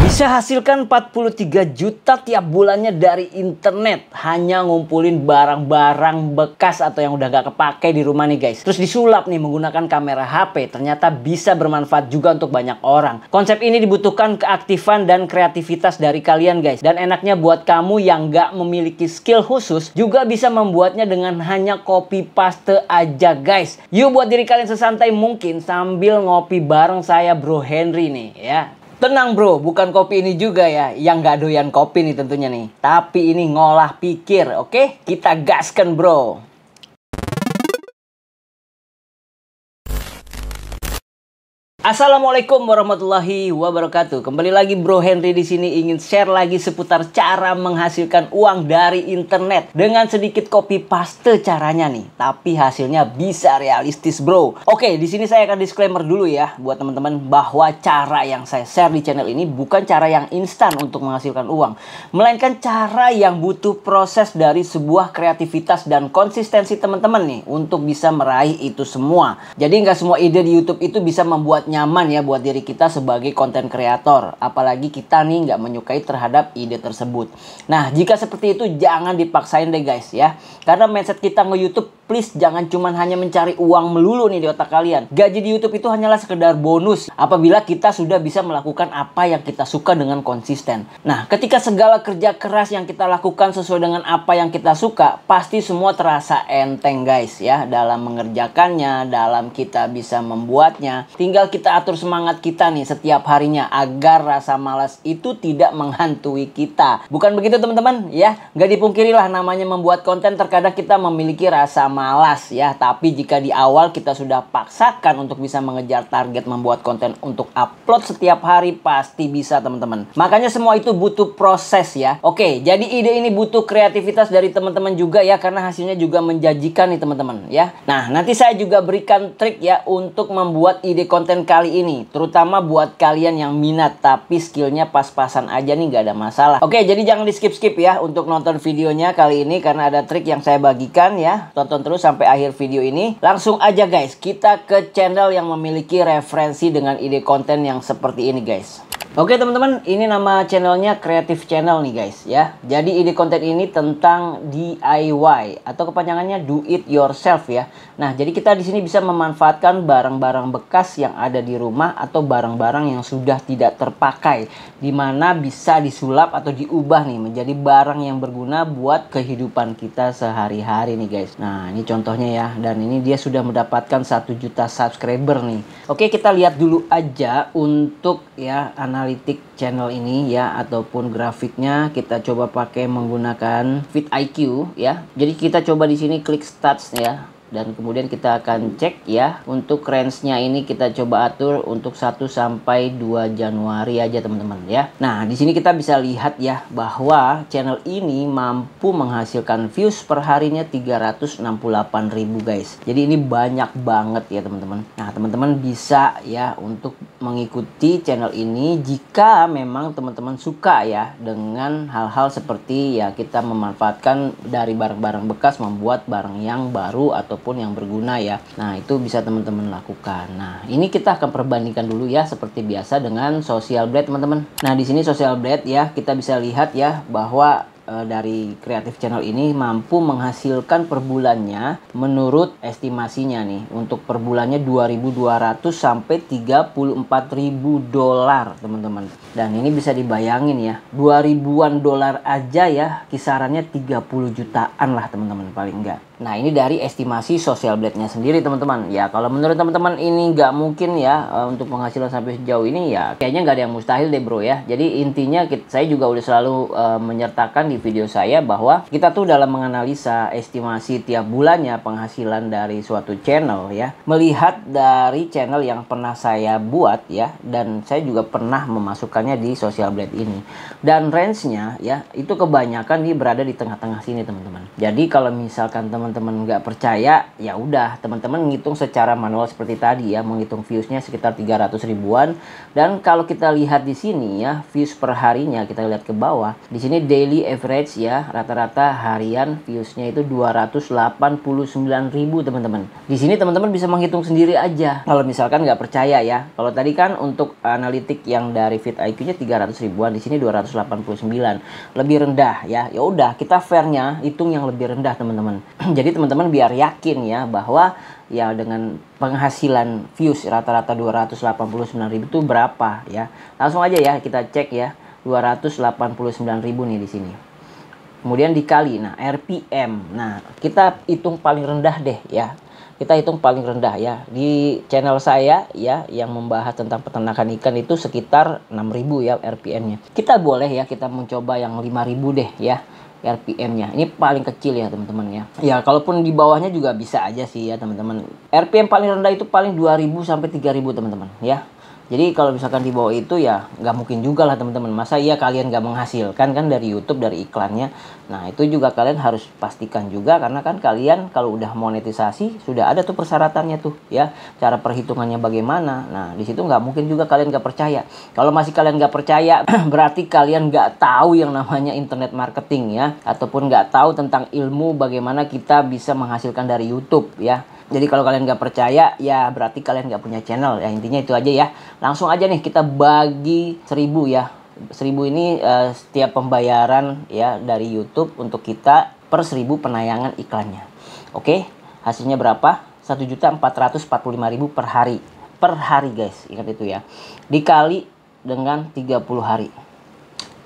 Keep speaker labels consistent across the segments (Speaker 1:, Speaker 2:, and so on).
Speaker 1: Bisa hasilkan 43 juta tiap bulannya dari internet. Hanya ngumpulin barang-barang bekas atau yang udah gak kepake di rumah nih guys. Terus disulap nih menggunakan kamera HP. Ternyata bisa bermanfaat juga untuk banyak orang. Konsep ini dibutuhkan keaktifan dan kreativitas dari kalian guys. Dan enaknya buat kamu yang gak memiliki skill khusus juga bisa membuatnya dengan hanya copy paste aja guys. Yuk buat diri kalian sesantai mungkin sambil ngopi bareng saya Bro Henry nih ya. Tenang bro, bukan kopi ini juga ya, yang gak doyan kopi nih tentunya nih. Tapi ini ngolah pikir, oke? Kita gaskan bro. Assalamualaikum warahmatullahi wabarakatuh. Kembali lagi Bro Henry di sini ingin share lagi seputar cara menghasilkan uang dari internet dengan sedikit copy paste caranya nih, tapi hasilnya bisa realistis bro. Oke, di sini saya akan disclaimer dulu ya buat teman-teman bahwa cara yang saya share di channel ini bukan cara yang instan untuk menghasilkan uang, melainkan cara yang butuh proses dari sebuah kreativitas dan konsistensi teman-teman nih untuk bisa meraih itu semua. Jadi nggak semua ide di YouTube itu bisa membuat nyaman ya buat diri kita sebagai konten kreator, apalagi kita nih nggak menyukai terhadap ide tersebut. Nah jika seperti itu jangan dipaksain deh guys ya, karena mindset kita nge-YouTube please jangan cuman hanya mencari uang melulu nih di otak kalian. Gaji di YouTube itu hanyalah sekedar bonus apabila kita sudah bisa melakukan apa yang kita suka dengan konsisten. Nah ketika segala kerja keras yang kita lakukan sesuai dengan apa yang kita suka, pasti semua terasa enteng guys ya dalam mengerjakannya, dalam kita bisa membuatnya. Tinggal kita atur semangat kita nih setiap harinya agar rasa malas itu tidak menghantui kita. Bukan begitu teman-teman ya? Gak dipungkirilah namanya membuat konten terkadang kita memiliki rasa malas ya. Tapi jika di awal kita sudah paksakan untuk bisa mengejar target membuat konten untuk upload setiap hari, pasti bisa teman-teman. Makanya semua itu butuh proses ya. Oke, jadi ide ini butuh kreativitas dari teman-teman juga ya, karena hasilnya juga menjanjikan nih teman-teman ya. Nah nanti saya juga berikan trik ya untuk membuat ide konten kali ini, terutama buat kalian yang minat tapi skillnya pas-pasan aja nih, gak ada masalah. Oke, jadi jangan di skip-skip ya untuk nonton videonya kali ini, karena ada trik yang saya bagikan ya. Tonton terus sampai akhir video ini. Langsung aja guys, kita ke channel yang memiliki referensi dengan ide konten yang seperti ini guys. Oke teman-teman, ini nama channelnya Creative Channel nih guys ya. Jadi ide konten ini tentang DIY atau kepanjangannya Do It Yourself ya. Nah, jadi kita di sini bisa memanfaatkan barang-barang bekas yang ada di rumah atau barang-barang yang sudah tidak terpakai, dimana bisa disulap atau diubah nih menjadi barang yang berguna buat kehidupan kita sehari-hari nih guys. Nah, ini contohnya ya, dan ini dia sudah mendapatkan 1 juta subscriber nih. Oke, kita lihat dulu aja untuk ya analitik channel ini ya, ataupun grafiknya. Kita coba pakai menggunakan vidIQ ya. Jadi kita coba di sini klik stats ya, dan kemudian kita akan cek ya untuk range-nya ini kita coba atur untuk 1 sampai 2 Januari aja teman-teman ya. Nah, di sini kita bisa lihat ya bahwa channel ini mampu menghasilkan views per harinya 368.000 guys. Jadi ini banyak banget ya teman-teman. Nah, teman-teman bisa ya untuk mengikuti channel ini jika memang teman-teman suka ya dengan hal-hal seperti ya kita memanfaatkan dari barang-barang bekas membuat barang yang baru ataupun yang berguna ya. Nah, itu bisa teman-teman lakukan. Nah, ini kita akan perbandingkan dulu ya seperti biasa dengan Social Blade teman-teman. Nah, di sini Social Blade ya kita bisa lihat ya bahwa dari Creative Channel ini mampu menghasilkan per bulannya menurut estimasinya nih untuk per bulannya 2.200 sampai 34.000 dolar teman-teman. Dan ini bisa dibayangin ya, 2.000-an dolar aja ya, kisarannya 30 jutaan lah teman-teman paling enggak. Nah, ini dari estimasi Social Blade-nya sendiri teman-teman. Ya, kalau menurut teman-teman ini nggak mungkin ya untuk penghasilan sampai sejauh ini ya, kayaknya nggak ada yang mustahil deh bro ya. Jadi intinya saya juga udah selalu menyertakan di video saya bahwa kita tuh dalam menganalisa estimasi tiap bulannya penghasilan dari suatu channel ya, melihat dari channel yang pernah saya buat ya, dan saya juga pernah memasukkannya di Social Blade ini. Dan range-nya ya itu kebanyakan berada di tengah-tengah sini teman-teman. Jadi kalau misalkan teman teman-teman nggak percaya, ya udah teman-teman ngitung secara manual seperti tadi ya, menghitung viewsnya sekitar 300 ribuan. Dan kalau kita lihat di sini ya, views per harinya kita lihat ke bawah. Di sini daily average ya, rata-rata harian viewsnya itu 289 ribu teman-teman. Di sini teman-teman bisa menghitung sendiri aja. Kalau misalkan nggak percaya ya. Kalau tadi kan untuk analitik yang dari vidIQ-nya 300 ribuan, di sini 289, lebih rendah ya. Ya udah, kita fairnya hitung yang lebih rendah teman-teman. Jadi teman-teman biar yakin ya bahwa ya dengan penghasilan views rata-rata 289 ribu itu berapa ya. Langsung aja ya kita cek ya, 289 ribu nih di sini. Kemudian dikali, nah RPM. Nah kita hitung paling rendah deh ya. Kita hitung paling rendah ya. Di channel saya ya yang membahas tentang peternakan ikan itu sekitar 6.000 ya RPM-nya. Kita boleh ya kita mencoba yang 5.000 deh ya RPM-nya. Ini paling kecil ya teman-teman ya. Ya kalaupun di bawahnya juga bisa aja sih ya teman-teman. RPM paling rendah itu paling 2.000 sampai 3.000 teman-teman ya. Jadi kalau misalkan di bawah itu ya nggak mungkin juga lah teman-teman. Masa iya kalian nggak menghasilkan kan dari YouTube, dari iklannya. Nah itu juga kalian harus pastikan juga, karena kan kalian kalau udah monetisasi sudah ada tuh persyaratannya tuh ya. Cara perhitungannya bagaimana. Nah di situ nggak mungkin juga kalian nggak percaya. Kalau masih kalian nggak percaya berarti kalian nggak tahu yang namanya internet marketing ya. Ataupun nggak tahu tentang ilmu bagaimana kita bisa menghasilkan dari YouTube ya. Jadi kalau kalian nggak percaya ya berarti kalian nggak punya channel ya, intinya itu aja ya. Langsung aja nih kita bagi 1.000 ya. 1.000 ini setiap pembayaran ya dari YouTube untuk kita per 1.000 penayangan iklannya. Oke, hasilnya berapa? 1.445.000 per hari. Per hari guys, ingat itu ya. Dikali dengan 30 hari.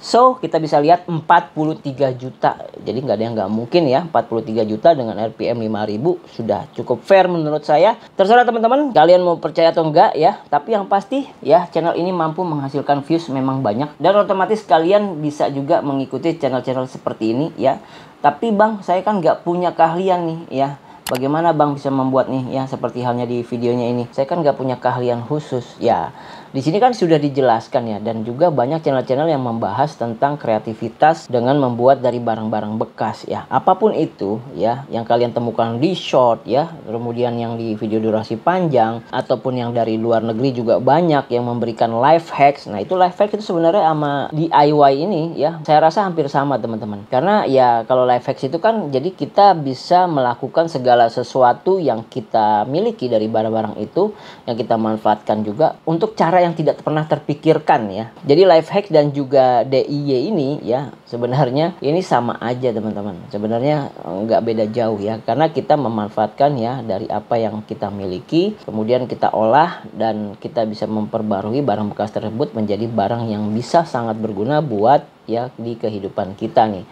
Speaker 1: So, kita bisa lihat 43 juta. Jadi nggak ada yang nggak mungkin ya. 43 juta dengan RPM 5.000 sudah cukup fair menurut saya. Terserah teman-teman, kalian mau percaya atau enggak ya. Tapi yang pasti ya, channel ini mampu menghasilkan views memang banyak. Dan otomatis kalian bisa juga mengikuti channel-channel seperti ini ya. Tapi bang, saya kan nggak punya keahlian nih ya. Bagaimana bang bisa membuat nih ya, seperti halnya di videonya ini. Saya kan nggak punya keahlian khusus ya. Di sini kan sudah dijelaskan ya, dan juga banyak channel-channel yang membahas tentang kreativitas dengan membuat dari barang-barang bekas ya. Apapun itu ya, yang kalian temukan di short ya, kemudian yang di video durasi panjang, ataupun yang dari luar negeri juga banyak yang memberikan life hacks. Nah itu life hacks itu sebenarnya sama DIY ini ya, saya rasa hampir sama teman-teman. Karena ya kalau life hacks itu kan jadi kita bisa melakukan segala sesuatu yang kita miliki dari barang-barang itu, yang kita manfaatkan juga untuk cara yang tidak pernah terpikirkan ya. Jadi life hack dan juga DIY ini ya sebenarnya ini sama aja teman-teman. Sebenarnya nggak beda jauh ya, karena kita memanfaatkan ya dari apa yang kita miliki, kemudian kita olah dan kita bisa memperbarui barang bekas tersebut menjadi barang yang bisa sangat berguna buat ya di kehidupan kita nih.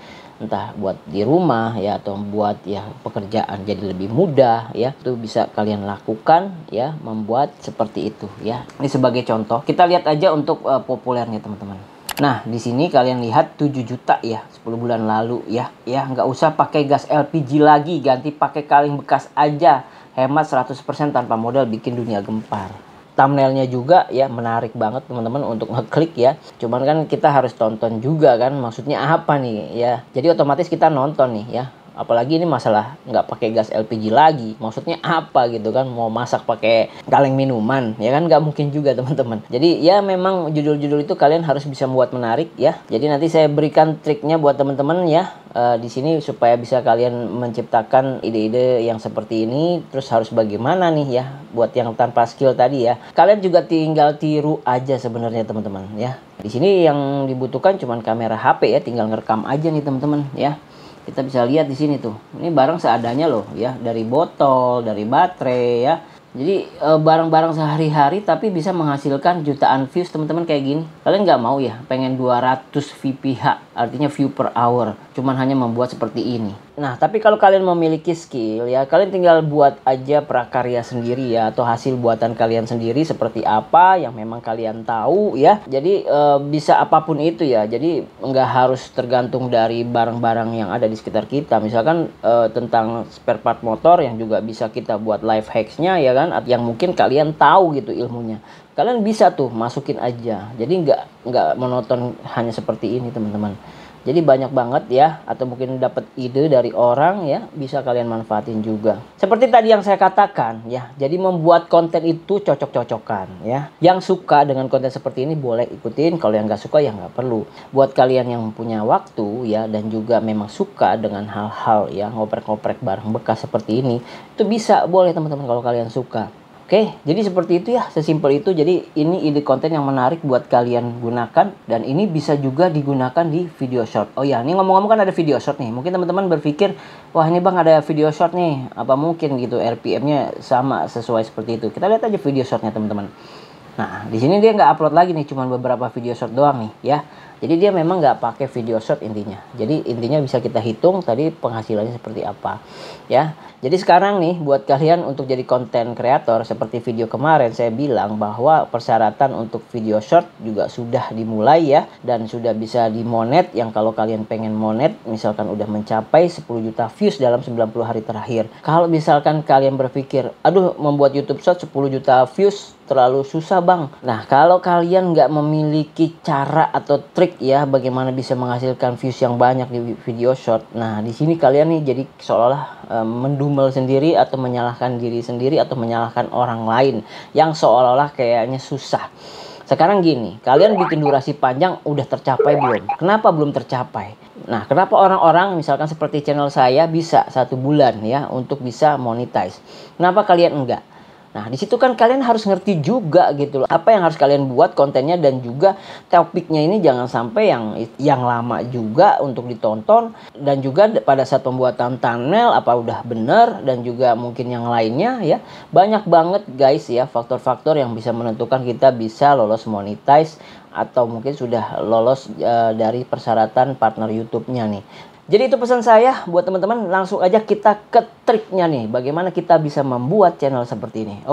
Speaker 1: Entah buat di rumah ya, atau buat ya pekerjaan jadi lebih mudah ya, itu bisa kalian lakukan ya, membuat seperti itu ya. Ini sebagai contoh, kita lihat aja untuk populernya teman-teman. Nah di sini kalian lihat 7 juta ya 10 bulan lalu ya, nggak usah pakai gas LPG lagi, ganti pakai kaleng bekas aja, hemat 100% tanpa modal, bikin dunia gempar. Thumbnailnya juga ya menarik banget teman-teman untuk ngeklik ya. Cuman kan kita harus tonton juga kan, maksudnya apa nih ya. Jadi otomatis kita nonton nih ya. Apalagi ini masalah nggak pakai gas LPG lagi, maksudnya apa gitu kan, mau masak pakai kaleng minuman ya kan, nggak mungkin juga teman-teman. Jadi ya memang judul-judul itu kalian harus bisa membuat menarik ya. Jadi nanti saya berikan triknya buat teman-teman ya di sini supaya bisa kalian menciptakan ide-ide yang seperti ini. Terus harus bagaimana nih ya buat yang tanpa skill tadi ya, kalian juga tinggal tiru aja sebenarnya teman-teman ya. Di sini yang dibutuhkan cuman kamera HP ya, tinggal ngerekam aja nih teman-teman ya. Kita bisa lihat di sini tuh, ini barang seadanya loh ya, dari botol, dari baterai ya. Jadi barang-barang sehari-hari tapi bisa menghasilkan jutaan views teman-teman kayak gini. Kalian nggak mau ya pengen 200 VPH, artinya view per hour, cuman hanya membuat seperti ini. Nah tapi kalau kalian memiliki skill ya, kalian tinggal buat aja prakarya sendiri ya, atau hasil buatan kalian sendiri seperti apa yang memang kalian tahu ya. Jadi bisa apapun itu ya, jadi nggak harus tergantung dari barang-barang yang ada di sekitar kita. Misalkan tentang spare part motor yang juga bisa kita buat life hacksnya ya kan, yang mungkin kalian tahu gitu ilmunya, kalian bisa tuh masukin aja. Jadi nggak monoton hanya seperti ini teman-teman. Jadi banyak banget ya, atau mungkin dapat ide dari orang ya, bisa kalian manfaatin juga. Seperti tadi yang saya katakan ya, jadi membuat konten itu cocok-cocokan ya. Yang suka dengan konten seperti ini boleh ikutin, kalau yang nggak suka ya nggak perlu. Buat kalian yang punya waktu ya, dan juga memang suka dengan hal-hal ya, ngoprek-ngoprek barang bekas seperti ini, itu bisa, boleh teman-teman kalau kalian suka. Oke, jadi seperti itu ya, sesimpel itu. Jadi ini ide konten yang menarik buat kalian gunakan, dan ini bisa juga digunakan di video short. Oh ya, ini ngomong-ngomong kan ada video short nih. Mungkin teman-teman berpikir, wah ini bang ada video short nih, apa mungkin gitu RPM-nya sama sesuai seperti itu. Kita lihat aja video shortnya teman-teman. Nah, di sini dia nggak upload lagi nih, cuma beberapa video short doang nih ya. Jadi dia memang nggak pakai video short intinya. Jadi intinya bisa kita hitung tadi penghasilannya seperti apa ya. Jadi sekarang nih buat kalian untuk jadi konten kreator, seperti video kemarin saya bilang bahwa persyaratan untuk video short juga sudah dimulai ya, dan sudah bisa dimonet. Yang kalau kalian pengen monet misalkan udah mencapai 10 juta views dalam 90 hari terakhir. Kalau misalkan kalian berpikir, aduh membuat YouTube short 10 juta views terlalu susah bang. Nah, kalau kalian nggak memiliki cara atau trik ya bagaimana bisa menghasilkan views yang banyak di video short, nah di sini kalian nih jadi seolah-olah mendumel sendiri, atau menyalahkan diri sendiri, atau menyalahkan orang lain yang seolah-olah kayaknya susah. Sekarang gini, kalian bikin durasi panjang udah tercapai belum? Kenapa belum tercapai? Nah, kenapa orang-orang misalkan seperti channel saya bisa 1 bulan ya untuk bisa monetize? Kenapa kalian enggak? Nah, di situ kan kalian harus ngerti juga gitu loh, apa yang harus kalian buat kontennya, dan juga topiknya ini jangan sampai yang lama juga untuk ditonton, dan juga pada saat pembuatan thumbnail apa udah bener, dan juga mungkin yang lainnya ya. Banyak banget guys ya faktor-faktor yang bisa menentukan kita bisa lolos monetize, atau mungkin sudah lolos dari persyaratan partner YouTube-nya nih. Jadi itu pesan saya buat teman-teman, langsung aja kita ke triknya nih, bagaimana kita bisa membuat channel seperti ini.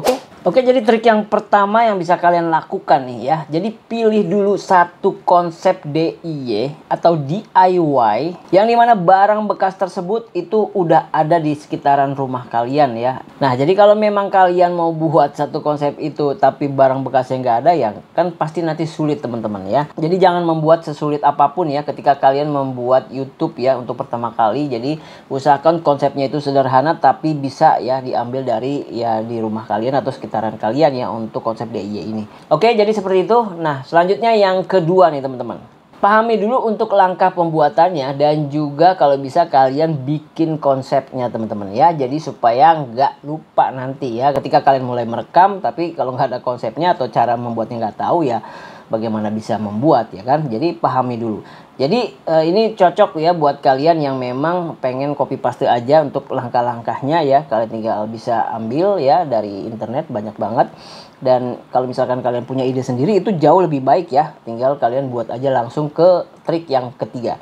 Speaker 1: Oke, jadi trik yang pertama yang bisa kalian lakukan nih ya. Jadi pilih dulu satu konsep DIY atau DIY yang dimana barang bekas tersebut itu udah ada di sekitaran rumah kalian ya. Nah, jadi kalau memang kalian mau buat satu konsep itu tapi barang bekasnya nggak ada ya, kan pasti nanti sulit teman-teman ya. Jadi jangan membuat sesulit apapun ya ketika kalian membuat YouTube ya untuk pertama kali. Jadi usahakan konsepnya itu sederhana tapi bisa ya diambil dari ya di rumah kalian atau sekitaran kalian ya untuk konsep DIY ini. Oke, jadi seperti itu. Nah, selanjutnya yang kedua nih teman-teman. Pahami dulu untuk langkah pembuatannya, dan juga kalau bisa kalian bikin konsepnya teman-teman ya. Jadi supaya nggak lupa nanti ya ketika kalian mulai merekam, tapi kalau nggak ada konsepnya atau cara membuatnya nggak tahu ya bagaimana bisa membuat ya kan. Jadi pahami dulu. Jadi ini cocok ya buat kalian yang memang pengen copy paste aja untuk langkah-langkahnya ya. Kalian tinggal bisa ambil ya dari internet, banyak banget. Dan kalau misalkan kalian punya ide sendiri itu jauh lebih baik ya. Tinggal kalian buat aja langsung ke trik yang ketiga.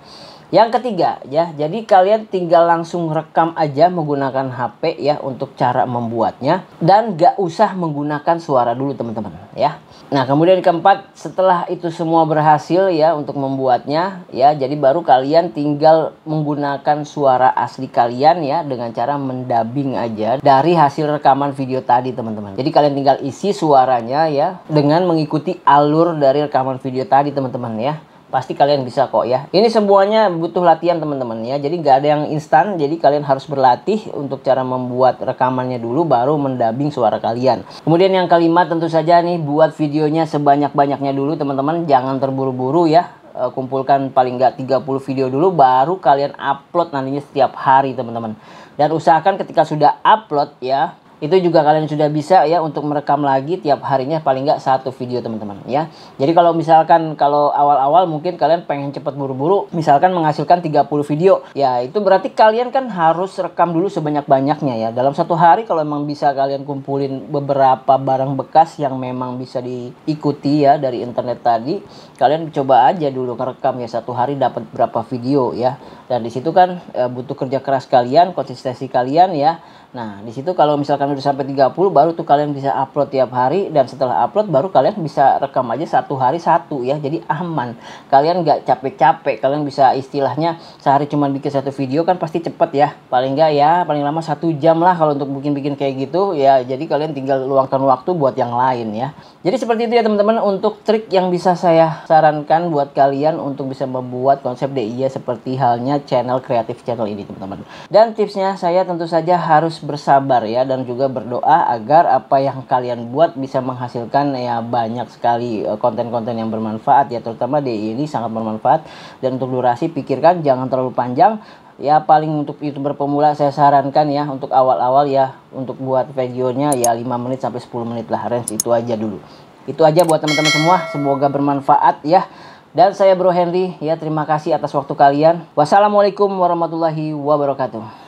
Speaker 1: Yang ketiga ya, jadi kalian tinggal langsung rekam aja menggunakan HP ya untuk cara membuatnya, dan gak usah menggunakan suara dulu teman-teman ya. Nah, kemudian keempat, setelah itu semua berhasil ya untuk membuatnya ya, jadi baru kalian tinggal menggunakan suara asli kalian ya dengan cara mendubbing aja dari hasil rekaman video tadi teman-teman. Jadi kalian tinggal isi suaranya ya dengan mengikuti alur dari rekaman video tadi teman-teman ya. Pasti kalian bisa kok ya. Ini semuanya butuh latihan teman-teman ya. Jadi nggak ada yang instan. Jadi kalian harus berlatih untuk cara membuat rekamannya dulu, baru mendubbing suara kalian. Kemudian yang kelima tentu saja nih, buat videonya sebanyak-banyaknya dulu teman-teman. Jangan terburu-buru ya. Kumpulkan paling nggak 30 video dulu, baru kalian upload nantinya setiap hari teman-teman. Dan usahakan ketika sudah upload ya, itu juga kalian sudah bisa ya untuk merekam lagi tiap harinya paling nggak 1 video teman-teman ya. Jadi kalau misalkan kalau awal-awal mungkin kalian pengen cepet buru-buru misalkan menghasilkan 30 video ya, itu berarti kalian kan harus rekam dulu sebanyak-banyaknya ya. Dalam 1 hari kalau memang bisa kalian kumpulin beberapa barang bekas yang memang bisa diikuti ya dari internet tadi, kalian coba aja dulu ngerekam ya 1 hari dapat berapa video ya. Dan disitu kan butuh kerja keras kalian, konsistensi kalian ya. Nah, di situ kalau misalkan udah sampai 30 baru tuh kalian bisa upload tiap hari, dan setelah upload baru kalian bisa rekam aja satu hari satu ya. Jadi aman. Kalian nggak capek-capek, kalian bisa istilahnya sehari cuma bikin satu video kan pasti cepet ya. Paling nggak ya, paling lama 1 jam lah kalau untuk bikin kayak gitu ya. Jadi kalian tinggal luangkan waktu buat yang lain ya. Jadi seperti itu ya teman-teman untuk trik yang bisa saya sarankan buat kalian untuk bisa membuat konsep DIY seperti halnya channel kreatif channel ini teman-teman. Dan tipsnya saya tentu saja harus bersabar ya, dan juga berdoa agar apa yang kalian buat bisa menghasilkan ya banyak sekali konten-konten yang bermanfaat ya, terutama DIY ini sangat bermanfaat. Dan untuk durasi pikirkan jangan terlalu panjang ya, paling untuk YouTuber pemula saya sarankan ya untuk awal-awal ya, untuk buat videonya ya 5 menit sampai 10 menit lah, range itu aja dulu. Itu aja buat teman-teman semua, semoga bermanfaat ya. Dan saya Bro Henry ya, terima kasih atas waktu kalian. Wassalamualaikum warahmatullahi wabarakatuh.